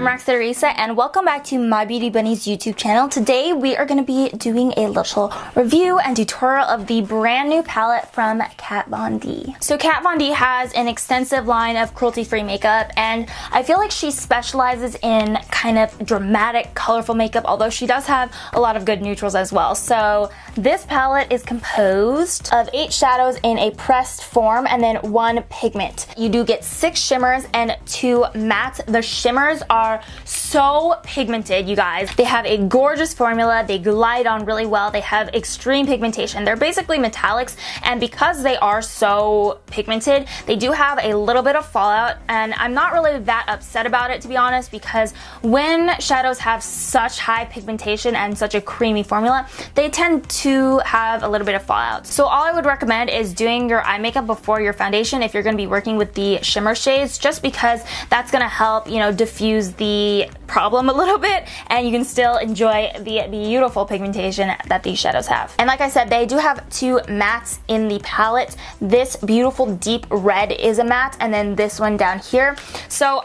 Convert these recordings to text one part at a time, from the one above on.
I'm Roxette Arisa and welcome back to My Beauty Bunny's YouTube channel. Today we are going to be doing a little review and tutorial of the brand new palette from Kat Von D. So Kat Von D has an extensive line of cruelty-free makeup, and I feel like she specializes in kind of dramatic, colorful makeup, although she does have a lot of good neutrals as well. So this palette is composed of 8 shadows in a pressed form and then 1 pigment. You do get 6 shimmers and 2 mattes. The shimmers are so pigmented, you guys. They have a gorgeous formula. They glide on really well. They have extreme pigmentation. They're basically metallics, and because they are so pigmented, they do have a little bit of fallout, and I'm not really that upset about it, to be honest, because when shadows have such high pigmentation and such a creamy formula, they tend to have a little bit of fallout. So all I would recommend is doing your eye makeup before your foundation if you're going to be working with the shimmer shades, just because that's going to help, you know, diffuse the problem a little bit, and you can still enjoy the beautiful pigmentation that these shadows have. And like I said, they do have 2 mattes in the palette. This beautiful deep red is a matte, and then this one down here. So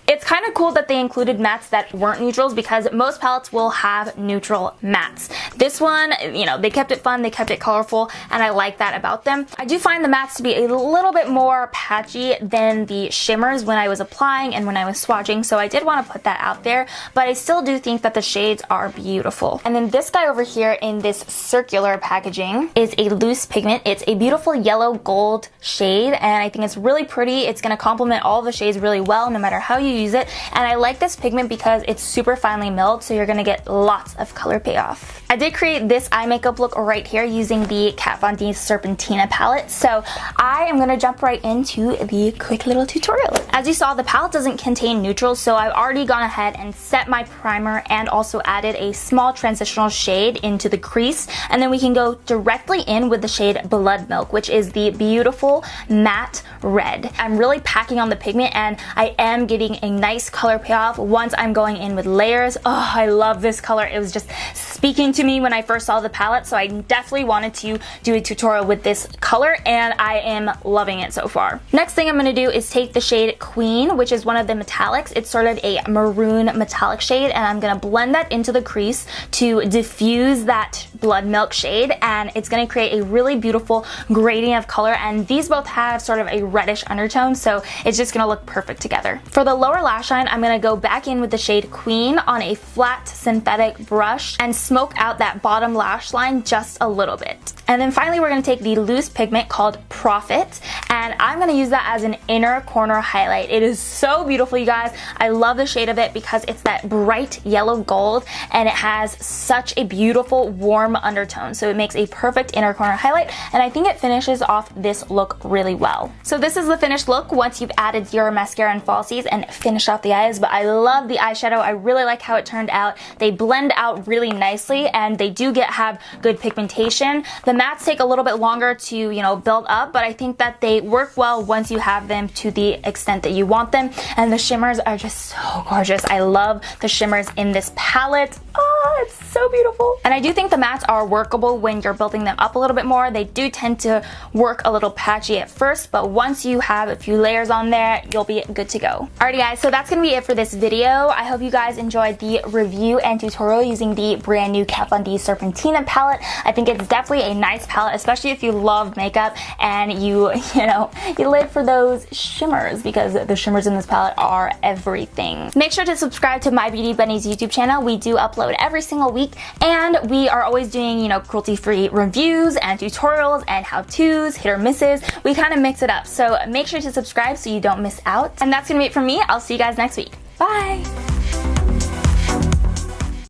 it's kind of cool that they included mattes that weren't neutrals, because most palettes will have neutral mattes. This one, you know, they kept it fun, they kept it colorful, and I like that about them. I do find the mattes to be a little bit more patchy than the shimmers when I was applying and when I was swatching, so I did want to put that out there, but I still do think that the shades are beautiful. And then this guy over here in this circular packaging is a loose pigment. It's a beautiful yellow gold shade, and I think it's really pretty. It's going to complement all the shades really well, no matter how you use it. And I like this pigment because it's super finely milled, so you're gonna get lots of color payoff. I did create this eye makeup look right here using the Kat Von D Serpentina palette, so I am gonna jump right into the quick little tutorial. As you saw, the palette doesn't contain neutrals, so I've already gone ahead and set my primer and also added a small transitional shade into the crease, and then we can go directly in with the shade Blood Milk, which is the beautiful matte red. I'm really packing on the pigment, and I am getting a nice color payoff once I'm going in with layers. Oh, I love this color. It was just speaking to me when I first saw the palette, so I definitely wanted to do a tutorial with this color, and I am loving it so far. Next thing I'm going to do is take the shade Queen, which is one of the metallics. It's sort of a maroon metallic shade, and I'm going to blend that into the crease to diffuse that Blood Milk shade, and it's going to create a really beautiful gradient of color, and these both have sort of a reddish undertone, so it's just going to look perfect together. For the lower lash line, I'm going to go back in with the shade Queen on a flat synthetic brush and smoke out that bottom lash line just a little bit. And then finally, we're going to take the loose pigment called Profit, and I'm going to use that as an inner corner highlight. It is so beautiful, you guys. I love the shade of it because it's that bright yellow gold, and it has such a beautiful warm undertone, so it makes a perfect inner corner highlight, and I think it finishes off this look really well. So this is the finished look once you've added your mascara and falsies and finished off the eyes, but I love the eyeshadow. I really like how it turned out. They blend out really nicely, and they do have good pigmentation. The mattes take a little bit longer to, you know, build up, but I think that they work well once you have them to the extent that you want them, and the shimmers are just so gorgeous. I love the shimmers in this palette. Oh, it's so beautiful. And I do think the mattes are workable when you're building them up a little bit more. They do tend to work a little patchy at first, but once you have a few layers on there, you'll be good to go. Alrighty guys, so that's gonna be it for this video. I hope you guys enjoyed the review and tutorial using the brand new Kat Von D Serpentina palette. I think it's definitely a nice palette, especially if you love makeup and you live for those shimmers, because the shimmers in this palette are everything. Make sure to subscribe to My Beauty Bunny's YouTube channel. We do upload every single week, and we are always doing, you know, cruelty-free reviews and tutorials and how-tos, hit or misses. We kind of mix it up, so make sure to subscribe so you don't miss out. And that's gonna be it from me. I'll see you guys next week. Bye!